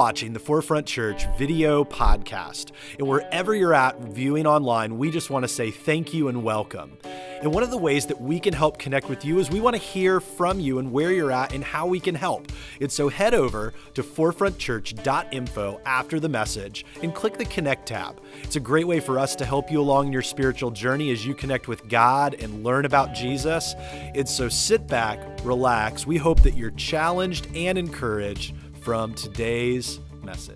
watching the Forefront Church video podcast. And wherever you're at viewing online, we just want to say thank you and welcome. And one of the ways that we can help connect with you is we want to hear from you and where you're at and how we can help. And so head over to forefrontchurch.info after the message and click the Connect tab. It's a great way for us to help you along your spiritual journey as you connect with God and learn about Jesus. And so sit back, relax. We hope that you're challenged and encouraged from today's message.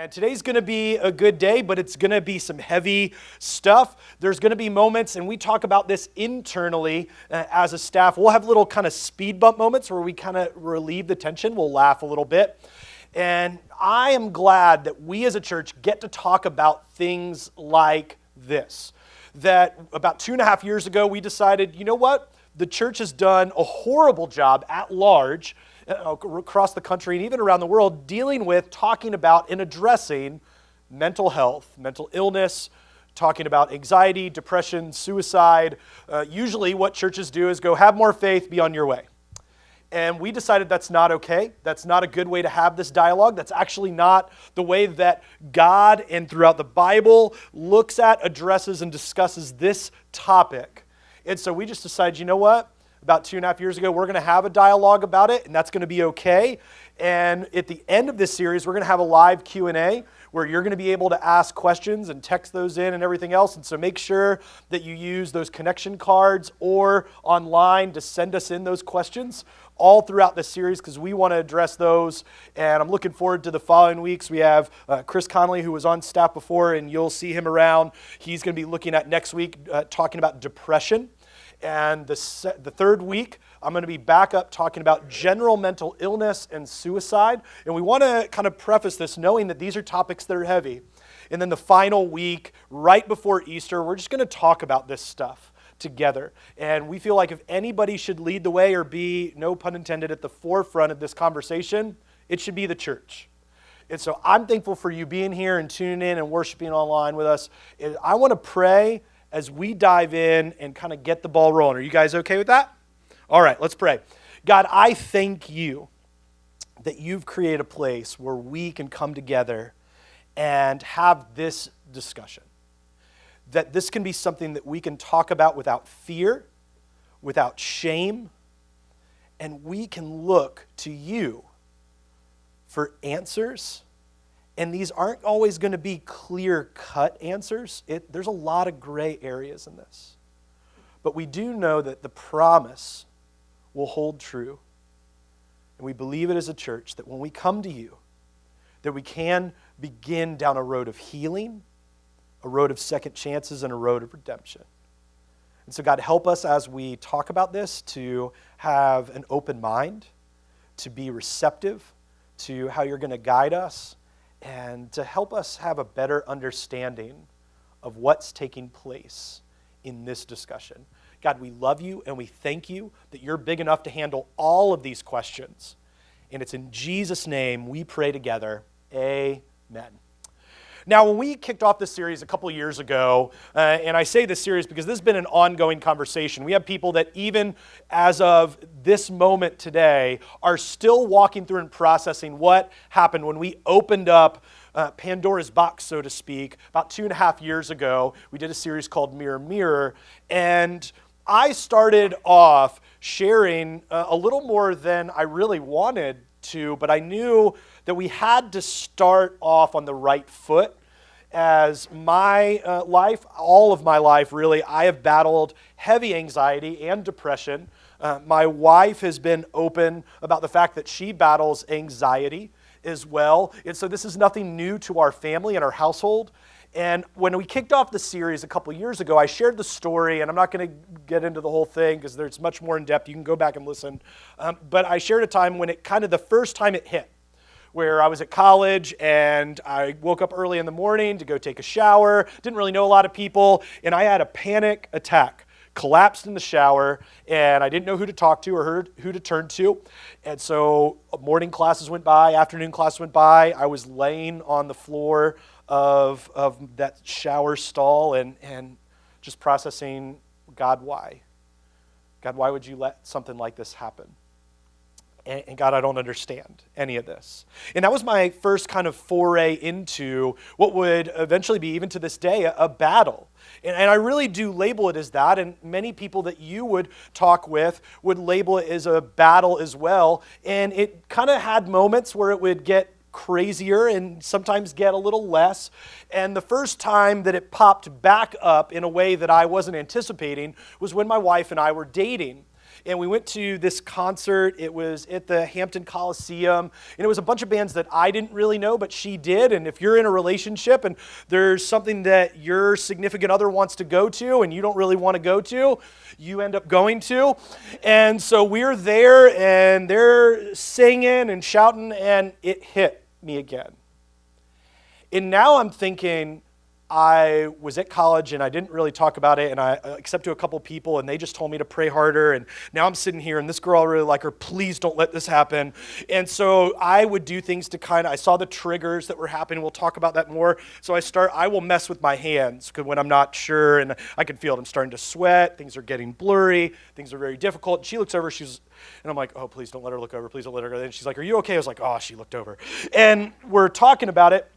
Today's going to be a good day, but it's going to be some heavy stuff. There's going to be moments, and we talk about this internally as a staff. We'll have little kind of speed bump moments where we kind of relieve the tension. We'll laugh a little bit. And I am glad that we as a church get to talk about things like this. That about 2.5 years ago, we decided, you know what? The church has done a horrible job at large across the country and even around the world dealing with, talking about, and addressing mental health, mental illness, talking about anxiety, depression, suicide. Usually what churches do is go, have more faith, be on your way. And we decided that's not okay. That's not a good way to have this dialogue. That's actually not the way that God and throughout the Bible looks at, addresses, and discusses this topic. And so we just decided, you know what? About 2.5 years ago, we're going to have a dialogue about it, and that's going to be okay. And at the end of this series, we're going to have a live Q&A where you're going to be able to ask questions and text those in and everything else. And so make sure that you use those connection cards or online to send us in those questions all throughout this series because we want to address those. And I'm looking forward to the following weeks. We have Chris Connolly, who was on staff before, and you'll see him around. He's going to be looking at next week, talking about depression. And the third week, I'm going to be back up talking about general mental illness and suicide. And we want to kind of preface this knowing that these are topics that are heavy. And then the final week, right before Easter, we're just going to talk about this stuff together. And we feel like if anybody should lead the way or be, no pun intended, at the forefront of this conversation, it should be the church. And so I'm thankful for you being here and tuning in and worshiping online with us. And I want to pray as we dive in and kind of get the ball rolling. Are you guys okay with that? All right, let's pray. God, I thank you that you've created a place where we can come together and have this discussion. That this can be something that we can talk about without fear, without shame, and we can look to you for answers. And these aren't always going to be clear-cut answers. There's a lot of gray areas in this. But we do know that the promise will hold true. And we believe it as a church that when we come to you, that we can begin down a road of healing, a road of second chances, and a road of redemption. And so God, help us as we talk about this to have an open mind, to be receptive to how you're going to guide us, and to help us have a better understanding of what's taking place in this discussion. God, we love you and we thank you that you're big enough to handle all of these questions. And it's in Jesus' name we pray together. Amen. Now, when we kicked off this series a couple years ago, and I say this series because this has been an ongoing conversation. We have people that even as of this moment today are still walking through and processing what happened when we opened up Pandora's box, so to speak, about 2.5 years ago. We did a series called Mirror, Mirror, and I started off sharing a little more than I really wanted to, but I knew that we had to start off on the right foot. As my life, all of my life really, I have battled heavy anxiety and depression. My wife has been open about the fact that she battles anxiety as well. And so this is nothing new to our family and our household. And when we kicked off the series a couple years ago, I shared the story, and I'm not going to get into the whole thing because there's much more in depth. You can go back and listen. But I shared a time when it kind of the first time it hit. where I was at college and I woke up early in the morning to go take a shower, didn't really know a lot of people, and I had a panic attack. Collapsed in the shower, and I didn't know who to talk to or who to turn to. And so morning classes went by, afternoon class went by. I was laying on the floor of that shower stall and just processing, God, why? God, why would you let something like this happen? And God, I don't understand any of this. And that was my first kind of foray into what would eventually be, even to this day, a battle. And I really do label it as that, and many people that you would talk with would label it as a battle as well. And it kind of had moments where it would get crazier and sometimes get a little less. And the first time that it popped back up in a way that I wasn't anticipating was when my wife and I were dating. And we went to this concert. It was at the Hampton Coliseum. And it was a bunch of bands that I didn't really know, but she did. And if you're in a relationship and there's something that your significant other wants to go to and you don't really want to go to, you end up going to. And so we're there and they're singing and shouting, and it hit me again. And now I'm thinking, I was at college and I didn't really talk about it, and except to a couple people, and they just told me to pray harder, and now I'm sitting here and this girl, I really like her, please don't let this happen. And so I would do things to I saw the triggers that were happening. We'll talk about that more. So I will mess with my hands when I'm not sure, and I can feel it. I'm starting to sweat, things are getting blurry, things are very difficult. And she looks over, and I'm like, oh, please don't let her look over, please don't let her go. And she's like, are you okay? I was like, oh, she looked over. And we're talking about it,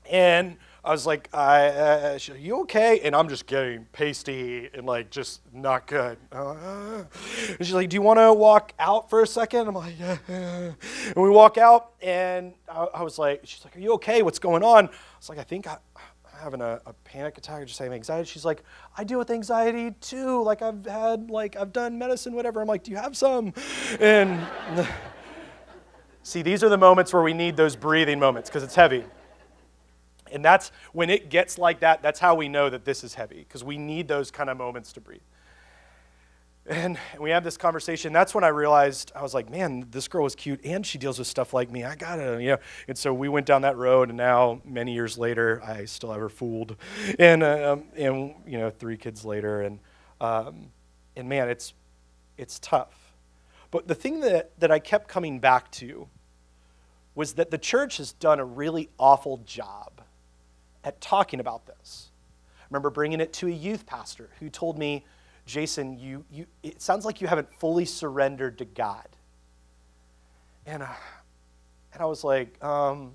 and I was like, are you okay? And I'm just getting pasty and just not good. And she's like, do you want to walk out for a second? I'm like, yeah. And we walk out, and I was like, she's like, are you okay? What's going on? I was like, I think I'm having a panic attack or just having anxiety. She's like, I deal with anxiety too. I've done medicine, whatever. I'm like, do you have some? And see, these are the moments where we need those breathing moments because it's heavy. And that's when it gets like that, that's how we know that this is heavy, because we need those kind of moments to breathe. And we have this conversation. That's when I realized, I was like, man, this girl was cute and she deals with stuff like me. I gotta, And so we went down that road, and now many years later, I still have her fooled. And 3 kids later, and man, it's tough. But the thing that I kept coming back to was that the church has done a really awful job at talking about this. I remember bringing it to a youth pastor who told me, Jason, it sounds like you haven't fully surrendered to God. And I was like, do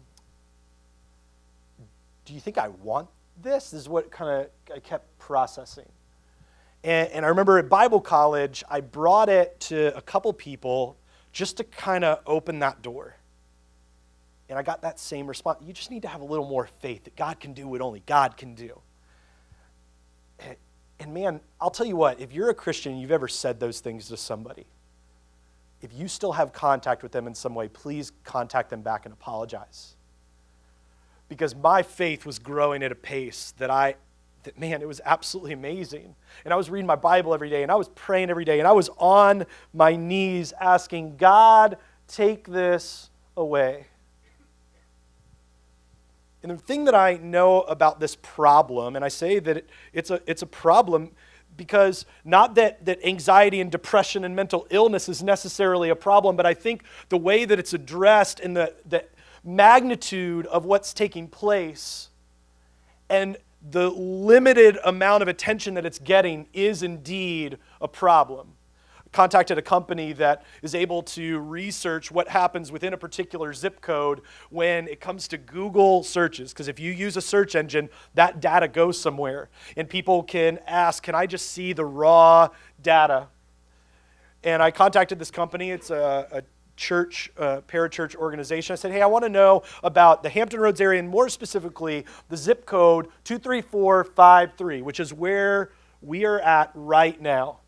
you think I want this? This is what kind of I kept processing. And I remember at Bible college, I brought it to a couple people just to kind of open that door. And I got that same response. You just need to have a little more faith that God can do what only God can do. And man, I'll tell you what, if you're a Christian and you've ever said those things to somebody, if you still have contact with them in some way, please contact them back and apologize. Because my faith was growing at a pace that it was absolutely amazing. And I was reading my Bible every day, and I was praying every day, and I was on my knees asking, God, take this away. And the thing that I know about this problem, and I say that it's a problem because not that anxiety and depression and mental illness is necessarily a problem, but I think the way that it's addressed and the magnitude of what's taking place and the limited amount of attention that it's getting is indeed a problem. Contacted a company that is able to research what happens within a particular zip code when it comes to Google searches. Because if you use a search engine, that data goes somewhere. And people can ask, can I just see the raw data? And I contacted this company. It's a church, parachurch organization. I said, hey, I want to know about the Hampton Roads area, and more specifically, the zip code 23453, which is where we are at right now.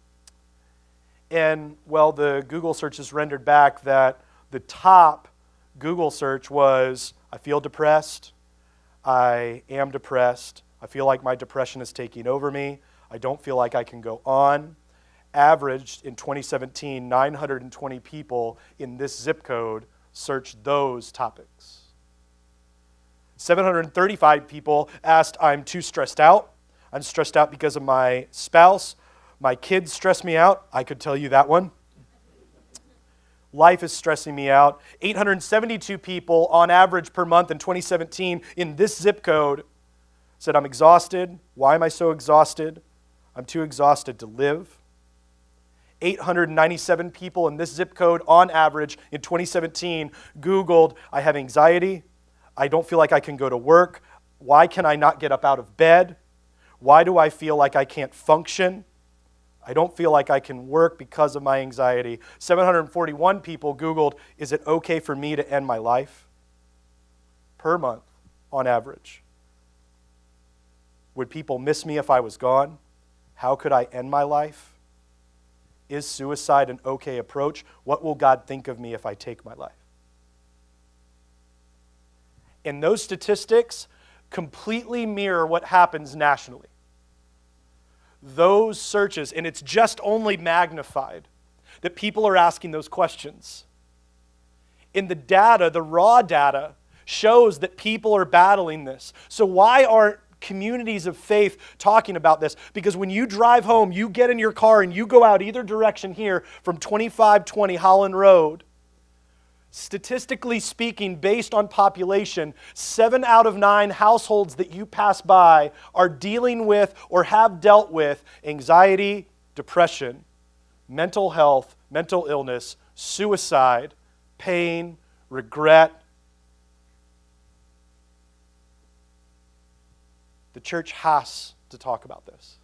And, well, the Google search is rendered back that the top Google search was, I feel depressed, I am depressed, I feel like my depression is taking over me, I don't feel like I can go on. Averaged in 2017, 920 people in this zip code search those topics. 735 people asked, I'm too stressed out. I'm stressed out because of my spouse. My kids stress me out. I could tell you that one. Life is stressing me out. 872 people on average per month in 2017 in this zip code said, I'm exhausted. Why am I so exhausted? I'm too exhausted to live. 897 people in this zip code on average in 2017 Googled, I have anxiety. I don't feel like I can go to work. Why can I not get up out of bed? Why do I feel like I can't function? I don't feel like I can work because of my anxiety. 741 people Googled, is it okay for me to end my life? Per month, on average. Would people miss me if I was gone? How could I end my life? Is suicide an okay approach? What will God think of me if I take my life? And those statistics completely mirror what happens nationally. Those searches, and it's just only magnified that people are asking those questions. In the data, the raw data, shows that people are battling this. So why aren't communities of faith talking about this? Because when you drive home, you get in your car and you go out either direction here from 2520 Holland Road, statistically speaking, based on population, 7 out of 9 households that you pass by are dealing with or have dealt with anxiety, depression, mental health, mental illness, suicide, pain, regret. The church has to talk about this.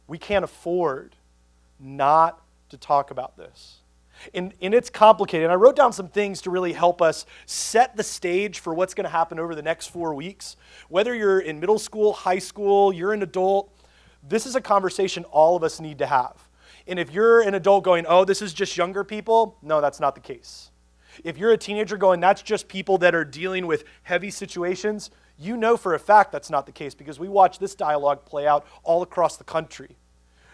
We can't afford not to talk about this. And it's complicated. And I wrote down some things to really help us set the stage for what's going to happen over the next 4 weeks. Whether you're in middle school, high school, you're an adult, this is a conversation all of us need to have. And if you're an adult going, oh, this is just younger people, no, that's not the case. If you're a teenager going, that's just people that are dealing with heavy situations, you know for a fact that's not the case because we watch this dialogue play out all across the country.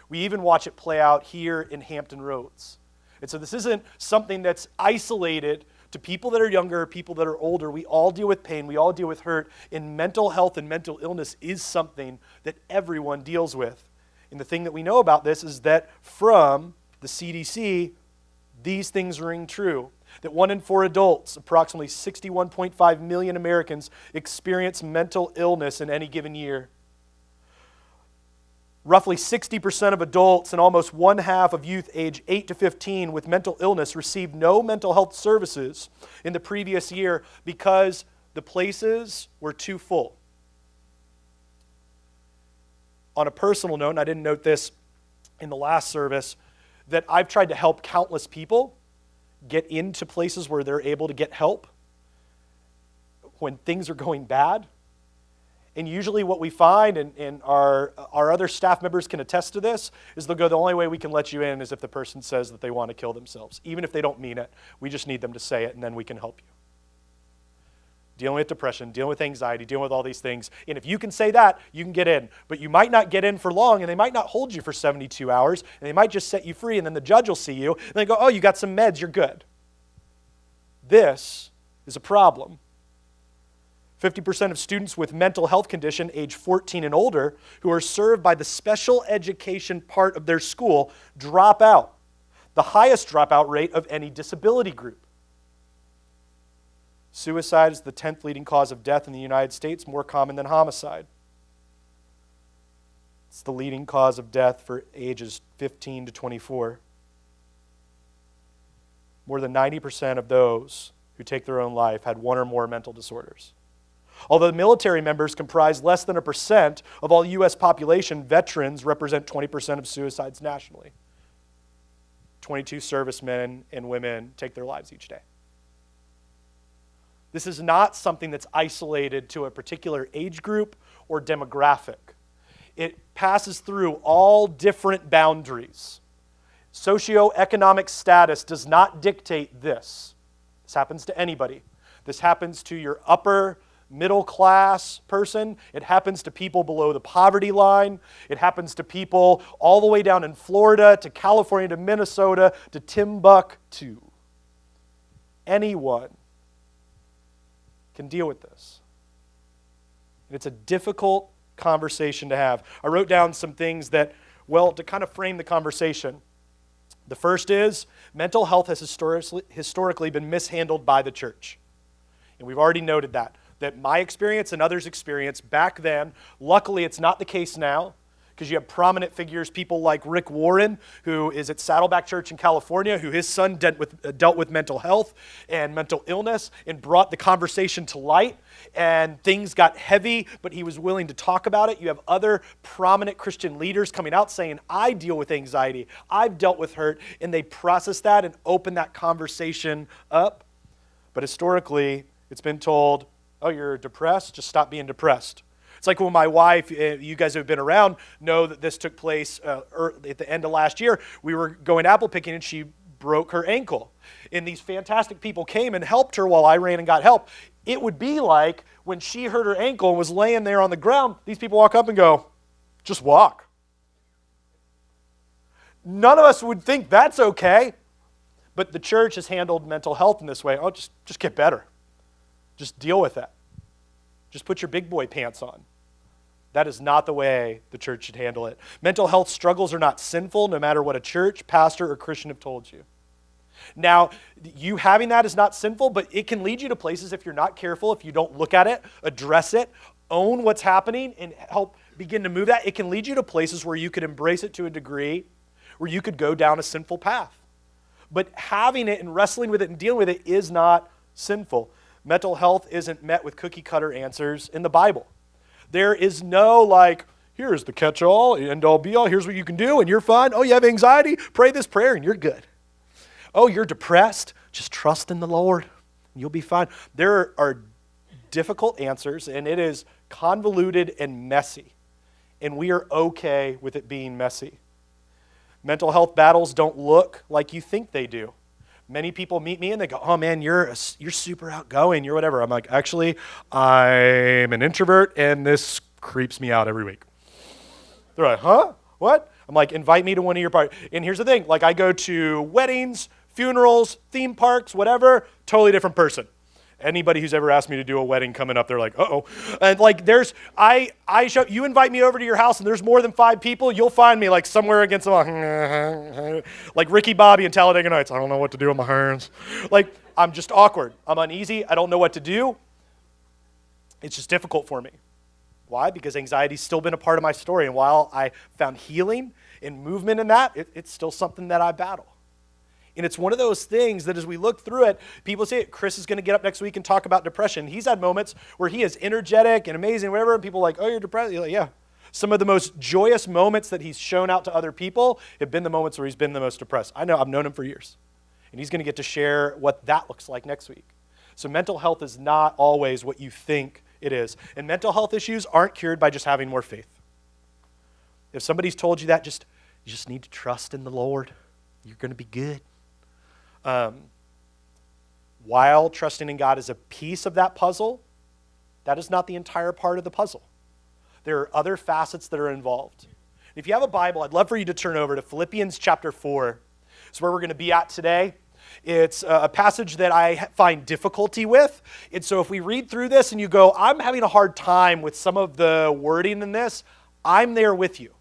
We even watch it play out here in Hampton Roads. And so this isn't something that's isolated to people that are younger, people that are older. We all deal with pain. We all deal with hurt. And mental health and mental illness is something that everyone deals with. And the thing that we know about this is that from the CDC, these things ring true. That 1 in 4 adults, approximately 61.5 million Americans, experience mental illness in any given year. Roughly 60% of adults and almost 1/2 of youth age 8 to 15 with mental illness received no mental health services in the previous year because the places were too full. On a personal note, and I didn't note this in the last service, that I've tried to help countless people get into places where they're able to get help when things are going bad. And usually what we find, and our other staff members can attest to this, is they'll go, the only way we can let you in is if the person says that they want to kill themselves. Even if they don't mean it, we just need them to say it, and then we can help you. Dealing with depression, dealing with anxiety, dealing with all these things. And if you can say that, you can get in. But you might not get in for long, and they might not hold you for 72 hours, and they might just set you free, and then the judge will see you, and they go, oh, you got some meds, you're good. This is a problem. 50% of students with mental health condition age 14 and older who are served by the special education part of their school drop out, the highest dropout rate of any disability group. Suicide is the 10th leading cause of death in the United States, more common than homicide. It's the leading cause of death for ages 15 to 24. More than 90% of those who take their own life had one or more mental disorders. Although the military members comprise less than 1% of all U.S. population, veterans represent 20% of suicides nationally. 22 servicemen and women take their lives each day. This is not something that's isolated to a particular age group or demographic. It passes through all different boundaries. Socioeconomic status does not dictate this. This happens to anybody. This happens to your upper middle class person. It happens to people below the poverty line. It happens to people all the way down in Florida, to California, to Minnesota, to Timbuktu. anyone can deal with this. And it's a difficult conversation to have. I wrote down some things that, well, to kind of frame the conversation. The first is mental health has historically been mishandled by the church. And we've already noted that my experience and others' experience back then, luckily it's not the case now, because you have prominent figures, people like Rick Warren, who is at Saddleback Church in California, who his son dealt with mental health and mental illness and brought the conversation to light, and things got heavy, but he was willing to talk about it. You have other prominent Christian leaders coming out saying, I deal with anxiety, I've dealt with hurt, and they process that and open that conversation up. But historically, it's been told, oh, you're depressed? Just stop being depressed. It's like when my wife, you guys who have been around know that this took place at the end of last year. We were going apple picking and she broke her ankle. And these fantastic people came and helped her while I ran and got help. It would be like when she hurt her ankle and was laying there on the ground, these people walk up and go, just walk. None of us would think that's okay. But the church has handled mental health in this way. Oh, just get better. Just deal with that. Just put your big boy pants on. That is not the way the church should handle it. Mental health struggles are not sinful, no matter what a church, pastor, or Christian have told you. Now, you having that is not sinful, but it can lead you to places if you're not careful, if you don't look at it, address it, own what's happening, and help begin to move that. It can lead you to places where you could embrace it to a degree where you could go down a sinful path. But having it and wrestling with it and dealing with it is not sinful. Mental health isn't met with cookie-cutter answers in the Bible. There is no here's the catch-all, end-all, be-all, here's what you can do, and you're fine. Oh, you have anxiety? Pray this prayer, and you're good. Oh, you're depressed? Just trust in the Lord, and you'll be fine. There are difficult answers, and it is convoluted and messy, and we are okay with it being messy. Mental health battles don't look like you think they do. Many people meet me and they go, oh man, you're super outgoing, you're whatever. I'm like, actually, I'm an introvert and this creeps me out every week. They're like, huh? What? I'm like, invite me to one of your parties. And here's the thing, I go to weddings, funerals, theme parks, whatever, totally different person. Anybody who's ever asked me to do a wedding coming up, they're like, uh-oh. And you invite me over to your house and there's more than 5 people, you'll find me somewhere against the like Ricky Bobby in Talladega Nights. I don't know what to do with my hands. I'm just awkward. I'm uneasy. I don't know what to do. It's just difficult for me. Why? Because anxiety's still been a part of my story. And while I found healing and movement in that, it's still something that I battle. And it's one of those things that as we look through it, people say, Chris is going to get up next week and talk about depression. He's had moments where he is energetic and amazing, whatever, and people are like, oh, you're depressed? You're like, yeah. Some of the most joyous moments that he's shown out to other people have been the moments where he's been the most depressed. I know, I've known him for years. And he's going to get to share what that looks like next week. So mental health is not always what you think it is. And mental health issues aren't cured by just having more faith. If somebody's told you that, you just need to trust in the Lord. You're going to be good. While trusting in God is a piece of that puzzle, that is not the entire part of the puzzle. There are other facets that are involved. If you have a Bible, I'd love for you to turn over to Philippians chapter 4. It's where we're going to be at today. It's a passage that I find difficulty with. And so if we read through this and you go, I'm having a hard time with some of the wording in this, I'm there with you.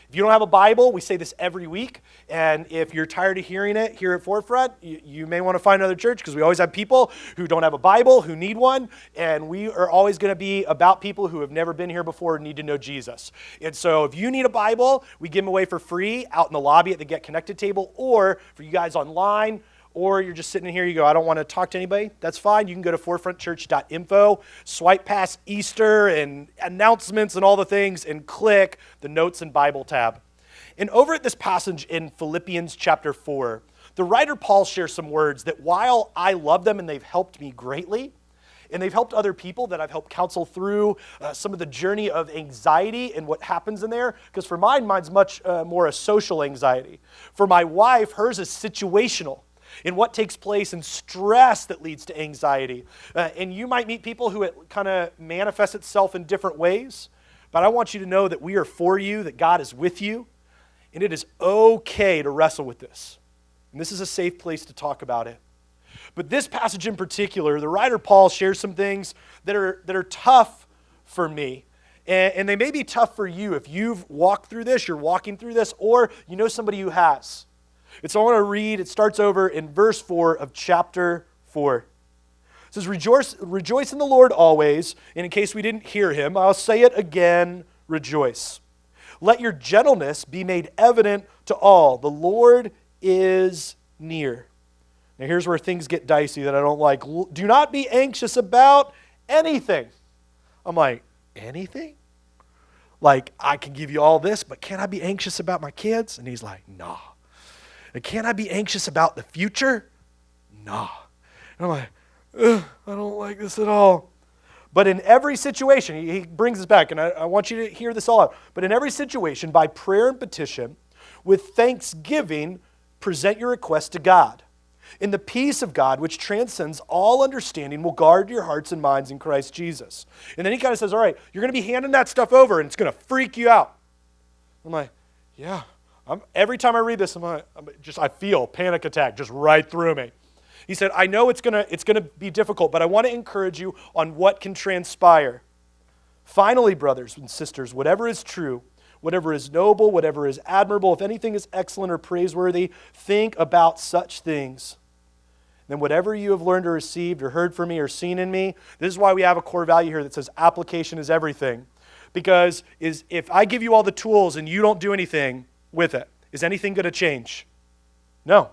If you don't have a Bible, we say this every week, and if you're tired of hearing it here at Forefront, you may want to find another church, because we always have people who don't have a Bible, who need one, and we are always going to be about people who have never been here before and need to know Jesus. And so if you need a Bible, we give them away for free out in the lobby at the Get Connected table, or for you guys online, or you're just sitting in here, you go, I don't want to talk to anybody. That's fine. You can go to forefrontchurch.info, swipe past Easter and announcements and all the things, and click the Notes and Bible tab. And over at this passage in Philippians chapter 4, the writer Paul shares some words that while I love them and they've helped me greatly, and they've helped other people that I've helped counsel through some of the journey of anxiety and what happens in there, because for mine's much more a social anxiety. For my wife, hers is situational. In what takes place and stress that leads to anxiety. And you might meet people who it kind of manifests itself in different ways, but I want you to know that we are for you, that God is with you, and it is okay to wrestle with this. And this is a safe place to talk about it. But this passage in particular, the writer Paul shares some things that are tough for me. And they may be tough for you if you've walked through this, you're walking through this, or you know somebody who has. And so I want to read, it starts over in verse 4 of chapter 4. It says, rejoice in the Lord always, and in case we didn't hear him, I'll say it again, rejoice. Let your gentleness be made evident to all. The Lord is near. Now here's where things get dicey that I don't like. Do not be anxious about anything. I'm like, anything? Like, I can give you all this, but can't I be anxious about my kids? And he's like, nah. And can't I be anxious about the future? Nah. And I'm like, I don't like this at all. But in every situation, he brings us back, and I want you to hear this all out. But in every situation, by prayer and petition, with thanksgiving, present your request to God. In the peace of God, which transcends all understanding, will guard your hearts and minds in Christ Jesus. And then he kind of says, all right, you're going to be handing that stuff over, and it's going to freak you out. I'm like, yeah. Every time I read this, I feel panic attack just right through me. He said, I know it's gonna be difficult, but I want to encourage you on what can transpire. Finally, brothers and sisters, whatever is true, whatever is noble, whatever is admirable, if anything is excellent or praiseworthy, think about such things. Then whatever you have learned or received or heard from me or seen in me, this is why we have a core value here that says application is everything. Because if I give you all the tools and you don't do anything with it, is anything going to change? No.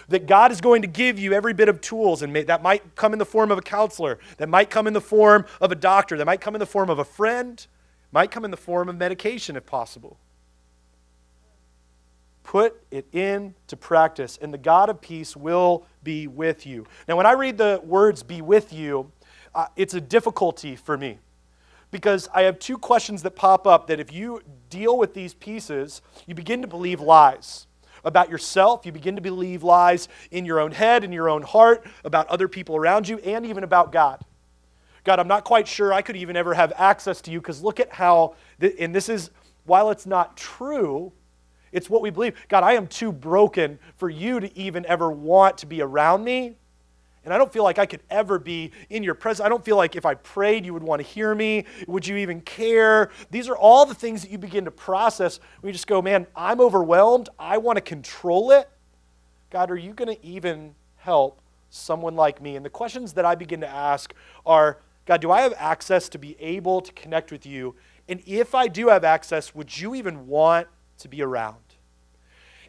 That God is going to give you every bit of tools, and that might come in the form of a counselor, that might come in the form of a doctor, that might come in the form of a friend, might come in the form of medication if possible. Put it into practice, and the God of peace will be with you. Now, when I read the words be with you, it's a difficulty for me because I have two questions that pop up that if you deal with these pieces, you begin to believe lies about yourself. You begin to believe lies in your own head, in your own heart, about other people around you, and even about God. God, I'm not quite sure I could even ever have access to you because look at how, and this is, while it's not true, it's what we believe. God, I am too broken for you to even ever want to be around me. And I don't feel like I could ever be in your presence. I don't feel like if I prayed, you would want to hear me. Would you even care? These are all the things that you begin to process. We just go, man, I'm overwhelmed. I want to control it. God, are you going to even help someone like me? And the questions that I begin to ask are, God, do I have access to be able to connect with you? And if I do have access, would you even want to be around?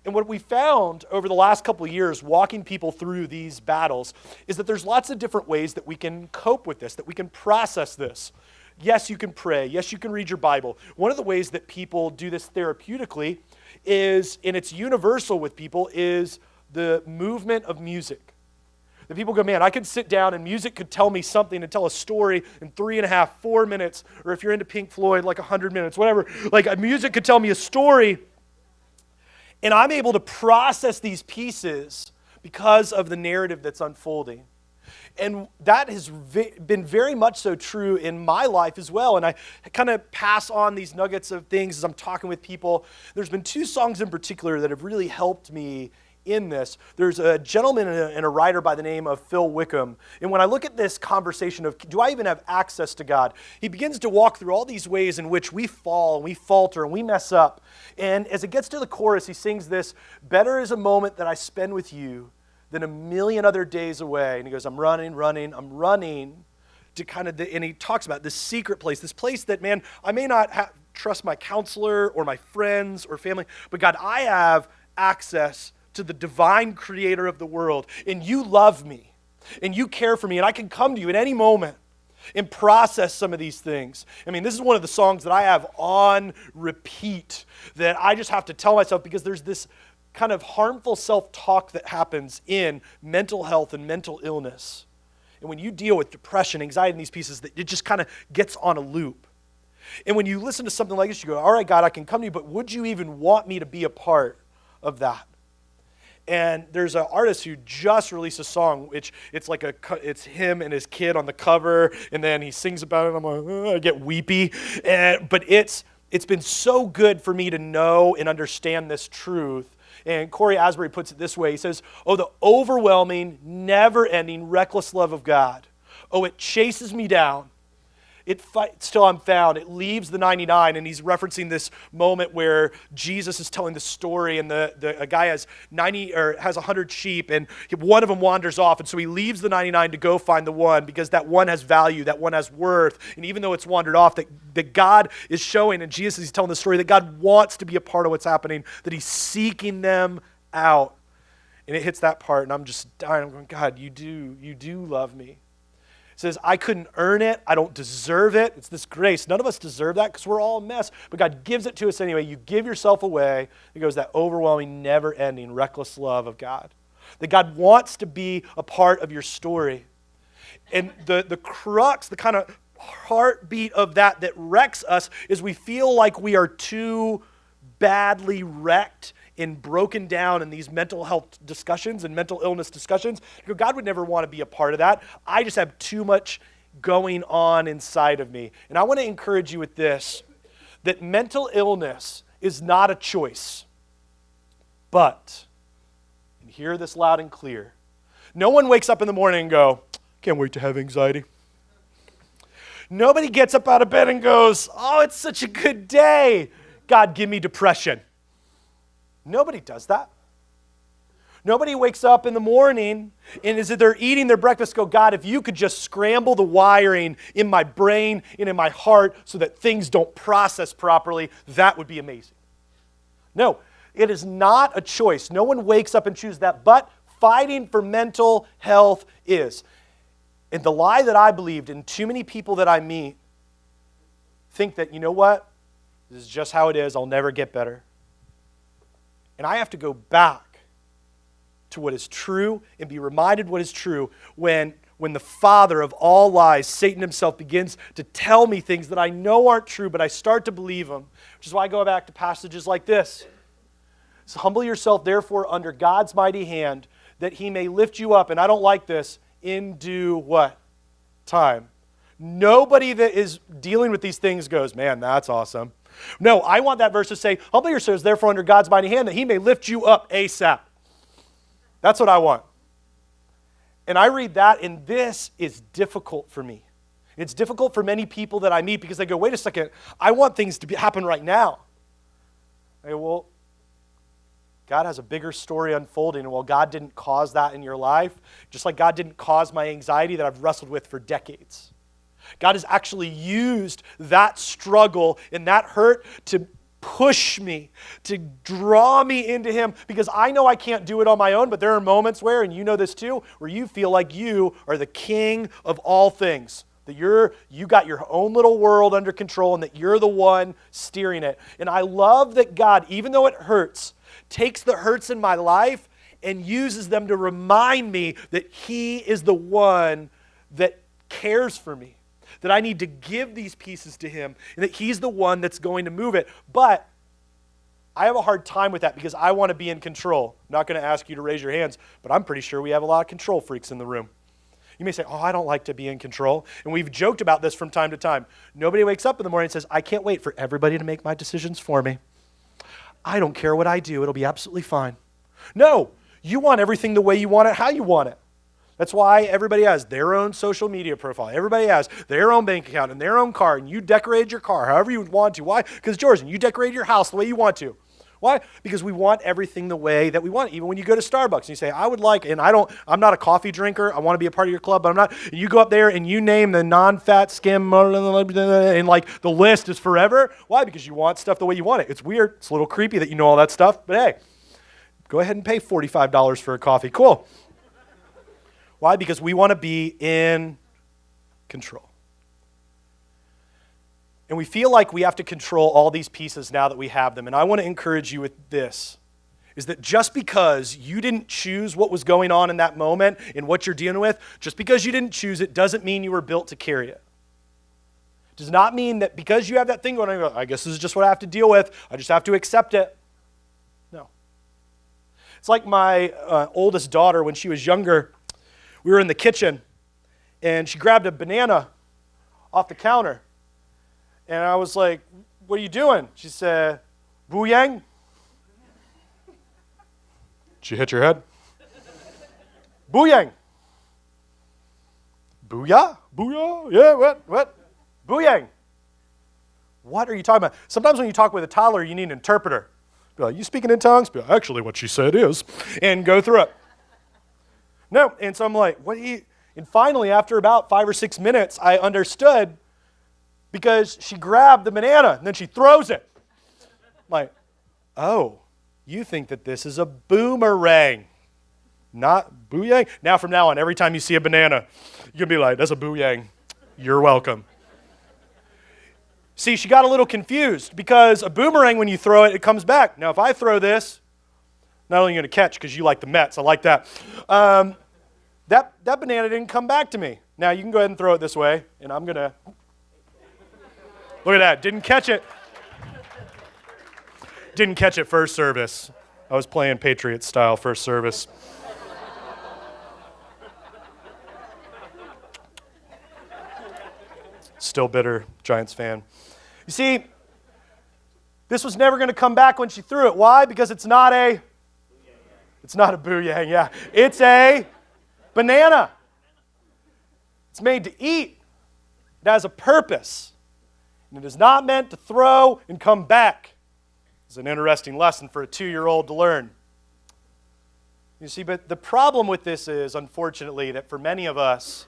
And what we found over the last couple of years walking people through these battles is that there's lots of different ways that we can cope with this, that we can process this. Yes, you can pray. Yes, you can read your Bible. One of the ways that people do this therapeutically is, and it's universal with people, is the movement of music. The people go, man, I could sit down and music could tell me something and tell a story in 3.5, 4 minutes, or if you're into Pink Floyd, like 100 minutes, whatever. Like music could tell me a story. And I'm able to process these pieces because of the narrative that's unfolding. And that has been very much so true in my life as well. And I kind of pass on these nuggets of things as I'm talking with people. There's been two songs in particular that have really helped me in this. There's a gentleman and a writer by the name of Phil Wickham. And when I look at this conversation of, do I even have access to God? He begins to walk through all these ways in which we fall and we falter and we mess up. And as it gets to the chorus, he sings this, better is a moment that I spend with you than a million other days away. And he goes, I'm running to kind of, and he talks about this secret place, this place that, man, I may not trust my counselor or my friends or family, but God, I have access to the divine creator of the world, and you love me, and you care for me, and I can come to you at any moment and process some of these things. I mean, this is one of the songs that I have on repeat that I just have to tell myself because there's this kind of harmful self-talk that happens in mental health and mental illness. And when you deal with depression, anxiety, and these pieces, that it just kind of gets on a loop. And when you listen to something like this, you go, all right, God, I can come to you, but would you even want me to be a part of that? And there's an artist who just released a song, which it's him and his kid on the cover, and then he sings about it, and I'm like, oh, I get weepy. But it's been so good for me to know and understand this truth And Corey Asbury puts it this way. He says, oh, the overwhelming, never-ending, reckless love of God. Oh, it chases me down. It fights till I'm found. It leaves the 99, and he's referencing this moment where Jesus is telling the story, and a guy has 100 sheep, and one of them wanders off, and so he leaves the 99 to go find the one because that one has value, that one has worth, and even though it's wandered off, that God is showing, and Jesus is telling the story that God wants to be a part of what's happening, that he's seeking them out, and it hits that part, and I'm just dying. I'm going, God, you do love me. It says, I couldn't earn it. I don't deserve it. It's this grace. None of us deserve that because we're all a mess. But God gives it to us anyway. You give yourself away. It goes that overwhelming, never-ending, reckless love of God. That God wants to be a part of your story. And the crux, the kind of heartbeat of that wrecks us is we feel like we are too badly wrecked and broken down in these mental health discussions and mental illness discussions. God would never want to be a part of that. I just have too much going on inside of me. And I want to encourage you with this, that mental illness is not a choice. But, and hear this loud and clear, no one wakes up in the morning and go, can't wait to have anxiety. Nobody gets up out of bed and goes, oh, it's such a good day. God, give me depression. Nobody does that. Nobody wakes up in the morning and as they're eating their breakfast go, God, if you could just scramble the wiring in my brain and in my heart so that things don't process properly, that would be amazing. No, it is not a choice. No one wakes up and chooses that, but fighting for mental health is. And the lie that I believed, and too many people that I meet think that, you know what? This is just how it is. I'll never get better. And I have to go back to what is true and be reminded what is true when the father of all lies, Satan himself, begins to tell me things that I know aren't true, but I start to believe them, which is why I go back to passages like this. So humble yourself, therefore, under God's mighty hand, that he may lift you up, and I don't like this, in due what? Time. Nobody that is dealing with these things goes, man, that's awesome. No, I want that verse to say, humble yourselves therefore under God's mighty hand that he may lift you up ASAP. That's what I want. And I read that, and this is difficult for me. It's difficult for many people that I meet because they go, wait a second, I want things to happen right now. I go, well, God has a bigger story unfolding, and while God didn't cause that in your life, just like God didn't cause my anxiety that I've wrestled with for decades. God has actually used that struggle and that hurt to push me, to draw me into him, because I know I can't do it on my own, but there are moments where, and you know this too, where you feel like you are the king of all things, that you got your own little world under control and that you're the one steering it. And I love that God, even though it hurts, takes the hurts in my life and uses them to remind me that he is the one that cares for me, that I need to give these pieces to him, and that he's the one that's going to move it. But I have a hard time with that because I want to be in control. I'm not going to ask you to raise your hands, but I'm pretty sure we have a lot of control freaks in the room. You may say, oh, I don't like to be in control. And we've joked about this from time to time. Nobody wakes up in the morning and says, I can't wait for everybody to make my decisions for me. I don't care what I do. It'll be absolutely fine. No, you want everything the way you want it, how you want it. That's why everybody has their own social media profile. Everybody has their own bank account and their own car, and you decorate your car however you want to. Why? Because, Jordan, you decorate your house the way you want to. Why? Because we want everything the way that we want it. Even when you go to Starbucks and you say, I would like, and I'm not a coffee drinker. I want to be a part of your club, but I'm not. And you go up there and you name the non-fat skim, and like the list is forever. Why? Because you want stuff the way you want it. It's weird. It's a little creepy that you know all that stuff, but hey, go ahead and pay $45 for a coffee. Cool. Why? Because we want to be in control. And we feel like we have to control all these pieces now that we have them. And I want to encourage you with this, is that just because you didn't choose what was going on in that moment and what you're dealing with, just because you didn't choose it doesn't mean you were built to carry it. It does not mean that because you have that thing going on, I guess this is just what I have to deal with. I just have to accept it. No. It's like my oldest daughter when she was younger. We were in the kitchen, and she grabbed a banana off the counter. And I was like, what are you doing? She said, Wu Yang. Did you hit your head? Booyang. Booyah? Booyah? Yeah, what? Booyang. What are you talking about? Sometimes when you talk with a toddler, you need an interpreter. Be like, you speaking in tongues? Be like, actually, what she said is, and go through it. No, and so I'm like, what are you? And finally, after about 5 or 6 minutes, I understood because she grabbed the banana and then she throws it. I'm like, oh, you think that this is a boomerang, not booyang? Now from now on, every time you see a banana, you can be like, that's a booyang. You're welcome. See, she got a little confused because a boomerang, when you throw it, it comes back. Now, if I throw this, not only are you going to catch because you like the Mets, I like that. That banana didn't come back to me. Now, you can go ahead and throw it this way, and I'm going to, look at that, didn't catch it. Didn't catch it first service. I was playing Patriot style first service. Still bitter Giants fan. You see, this was never going to come back when she threw it. Why? Because it's not a booyang, yeah. It's a banana. It's made to eat. It has a purpose. And it is not meant to throw and come back. It's an interesting lesson for a 2-year-old to learn. You see, but the problem with this is, unfortunately, that for many of us,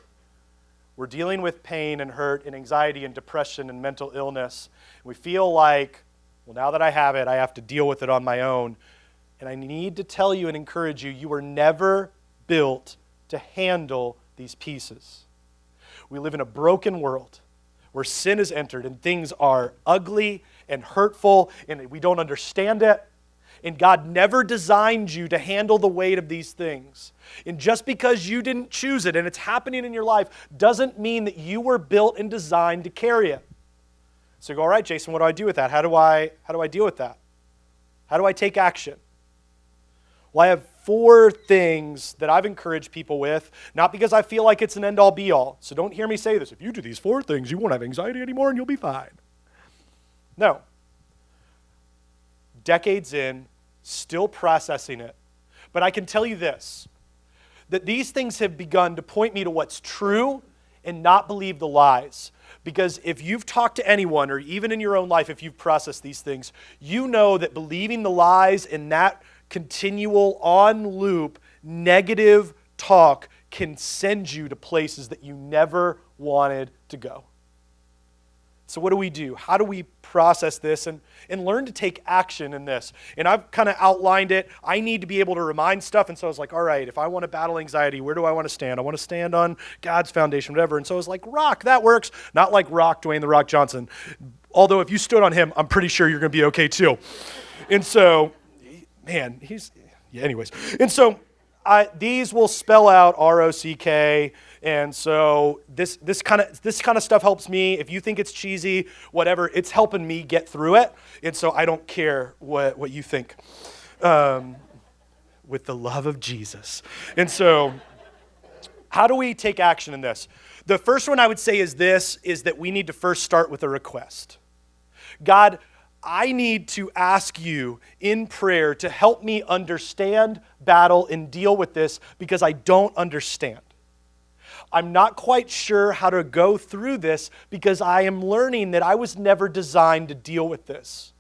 we're dealing with pain and hurt and anxiety and depression and mental illness. We feel like, well, now that I have it, I have to deal with it on my own. And I need to tell you and encourage you, you were never built to handle these pieces. We live in a broken world where sin has entered and things are ugly and hurtful and we don't understand it. And God never designed you to handle the weight of these things. And just because you didn't choose it and it's happening in your life doesn't mean that you were built and designed to carry it. So you go, all right, Jason, what do I do with that? How do I deal with that? How do I take action? Well, I have 4 things that I've encouraged people with, not because I feel like it's an end-all be-all. So don't hear me say this. If you do these 4 things, you won't have anxiety anymore and you'll be fine. No. Decades in, still processing it. But I can tell you this, that these things have begun to point me to what's true and not believe the lies. Because if you've talked to anyone, or even in your own life, if you've processed these things, you know that believing the lies and that continual on loop negative talk can send you to places that you never wanted to go. So what do we do? How do we process this and learn to take action in this? And I've kind of outlined it. I need to be able to remind stuff. And so I was like, all right, if I want to battle anxiety, where do I want to stand? I want to stand on God's foundation, whatever. And so I was like, rock, that works. Not like rock, Dwayne "The Rock" Johnson. Although if you stood on him, I'm pretty sure you're going to be okay too. And so, man, anyways. And so these will spell out ROCK. And so this kind of stuff helps me. If you think it's cheesy, whatever, it's helping me get through it. And so I don't care what you think. With the love of Jesus. And so how do we take action in this? The first one I would say is that we need to first start with a request. God, I need to ask you in prayer to help me understand, battle, and deal with this because I don't understand. I'm not quite sure how to go through this because I am learning that I was never designed to deal with this.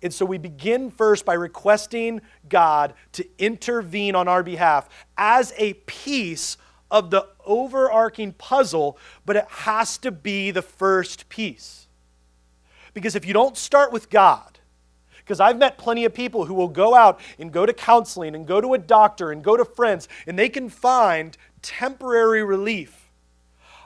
And so we begin first by requesting God to intervene on our behalf as a piece of the overarching puzzle, but it has to be the first piece. Because if you don't start with God, because I've met plenty of people who will go out and go to counseling and go to a doctor and go to friends, and they can find temporary relief.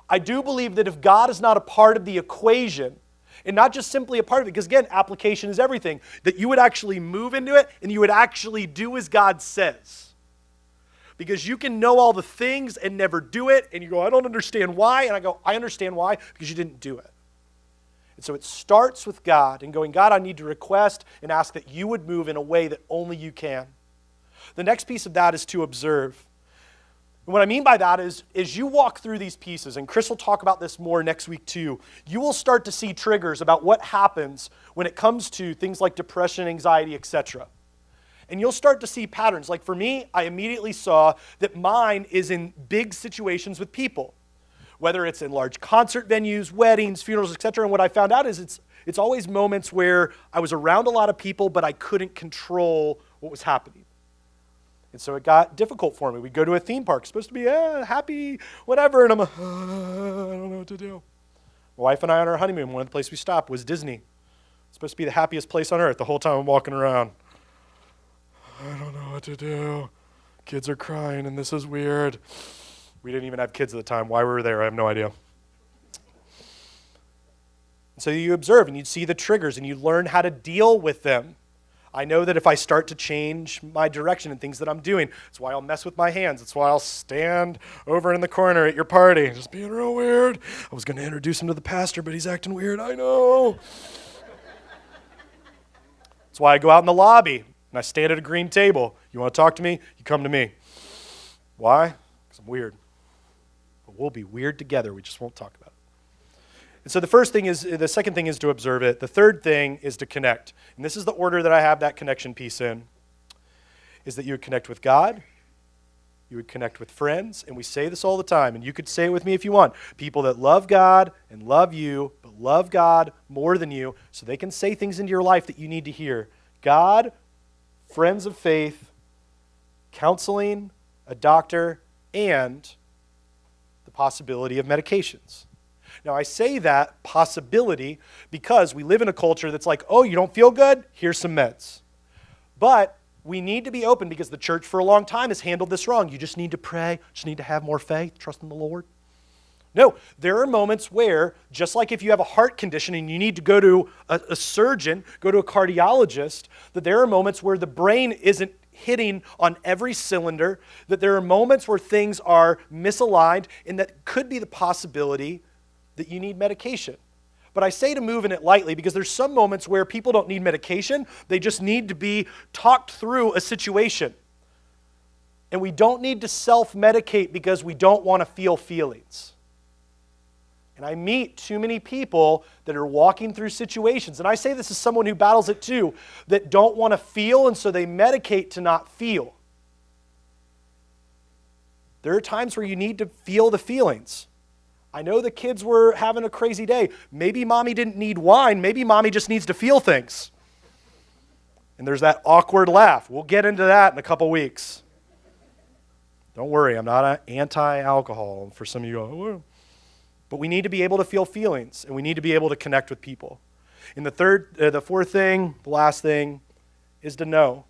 I do believe that if God is not a part of the equation, and not just simply a part of it, because again, application is everything, that you would actually move into it and you would actually do as God says. Because you can know all the things and never do it, and you go, I don't understand why, and I go, I understand why, because you didn't do it. And so it starts with God and going, God, I need to request and ask that you would move in a way that only you can. The next piece of that is to observe. And what I mean by that is, as you walk through these pieces, and Chris will talk about this more next week too, you will start to see triggers about what happens when it comes to things like depression, anxiety, etc. And you'll start to see patterns. Like for me, I immediately saw that mine is in big situations with people, whether it's in large concert venues, weddings, funerals, etc. And what I found out is it's always moments where I was around a lot of people, but I couldn't control what was happening. And so it got difficult for me. We'd go to a theme park, supposed to be happy, whatever, and I'm like, I don't know what to do. My wife and I on our honeymoon, one of the places we stopped was Disney. It's supposed to be the happiest place on earth the whole time I'm walking around. I don't know what to do. Kids are crying, and this is weird. We didn't even have kids at the time. Why we were there, I have no idea. And so you observe, and you see the triggers, and you learn how to deal with them. I know that if I start to change my direction and things that I'm doing, it's why I'll mess with my hands. It's why I'll stand over in the corner at your party, just being real weird. I was going to introduce him to the pastor, but he's acting weird. I know. That's why I go out in the lobby. And I stand at a green table. You want to talk to me? You come to me. Why? Because I'm weird. But we'll be weird together. We just won't talk about it. And so the second thing is to observe it. The third thing is to connect. And this is the order that I have that connection piece in, is that you would connect with God, you would connect with friends, and we say this all the time, and you could say it with me if you want. People that love God and love you, but love God more than you, so they can say things into your life that you need to hear. God, friends of faith, counseling, a doctor, and the possibility of medications. Now, I say that possibility because we live in a culture that's like, oh, you don't feel good? Here's some meds. But we need to be open because the church for a long time has handled this wrong. You just need to pray, just need to have more faith, trust in the Lord. No, there are moments where, just like if you have a heart condition and you need to go to a surgeon, go to a cardiologist, that there are moments where the brain isn't hitting on every cylinder, that there are moments where things are misaligned, and that could be the possibility that you need medication. But I say to move in it lightly because there's some moments where people don't need medication, they just need to be talked through a situation. And we don't need to self-medicate because we don't want to feel feelings. And I meet too many people that are walking through situations, and I say this as someone who battles it too, that don't want to feel, and so they medicate to not feel. There are times where you need to feel the feelings. I know the kids were having a crazy day. Maybe mommy didn't need wine. Maybe mommy just needs to feel things. And there's that awkward laugh. We'll get into that in a couple weeks. Don't worry, I'm not anti-alcohol. For some of you, go, but we need to be able to feel feelings, and we need to be able to connect with people. And the fourth thing, the last thing, is to know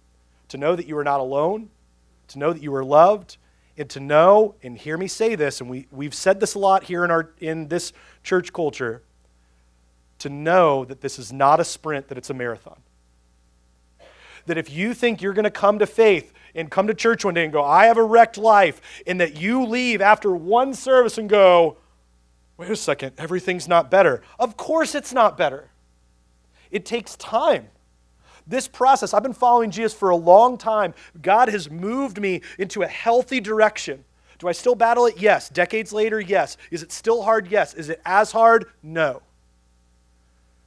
that you are not alone, to know that you are loved, and to know, and hear me say this, and we've said this a lot here in this church culture, to know that this is not a sprint, that it's a marathon. That if you think you're going to come to faith and come to church one day and go, I have a wrecked life, and that you leave after one service and go, wait a second, everything's not better. Of course it's not better. It takes time. This process, I've been following Jesus for a long time. God has moved me into a healthy direction. Do I still battle it? Yes. Decades later? Yes. Is it still hard? Yes. Is it as hard? No.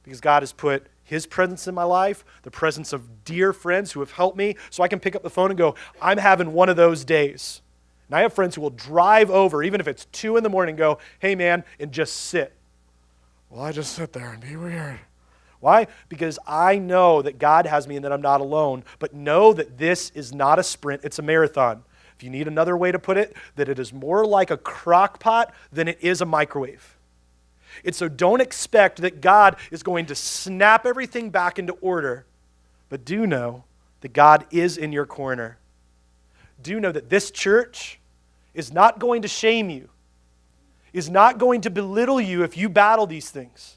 Because God has put His presence in my life, the presence of dear friends who have helped me, so I can pick up the phone and go, I'm having one of those days. And I have friends who will drive over, even if it's 2 a.m, and go, hey man, and just sit. Well, I just sit there and be weird. Why? Because I know that God has me and that I'm not alone, but know that this is not a sprint, it's a marathon. If you need another way to put it, that it is more like a crock pot than it is a microwave. And so don't expect that God is going to snap everything back into order, but do know that God is in your corner. Do know that this church is not going to shame you, is not going to belittle you if you battle these things.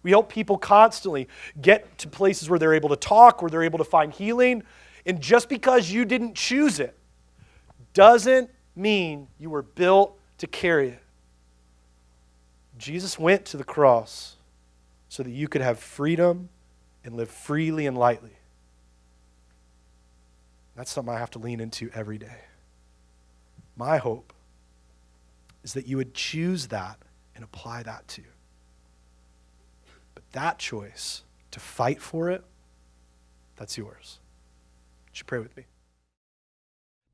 We help people constantly get to places where they're able to talk, where they're able to find healing. And just because you didn't choose it doesn't mean you were built to carry it. Jesus went to the cross so that you could have freedom and live freely and lightly. That's something I have to lean into every day. My hope is that you would choose that and apply that to. But that choice, to fight for it, that's yours. Would you pray with me?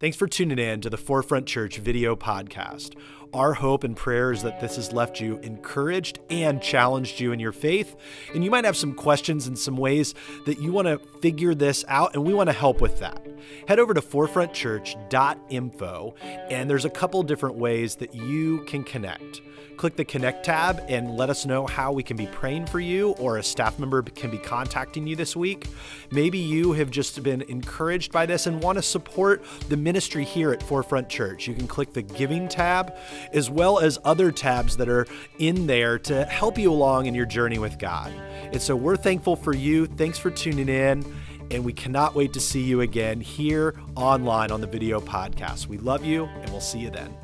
Thanks for tuning in to the Forefront Church video podcast. Our hope and prayer is that this has left you encouraged and challenged you in your faith. And you might have some questions and some ways that you want to figure this out, and we want to help with that. Head over to forefrontchurch.info, and there's a couple different ways that you can connect. Click the Connect tab and let us know how we can be praying for you, or a staff member can be contacting you this week. Maybe you have just been encouraged by this and want to support the ministry here at Forefront Church. You can click the Giving tab, as well as other tabs that are in there to help you along in your journey with God. And so we're thankful for you. Thanks for tuning in, and we cannot wait to see you again here online on the video podcast. We love you, and we'll see you then.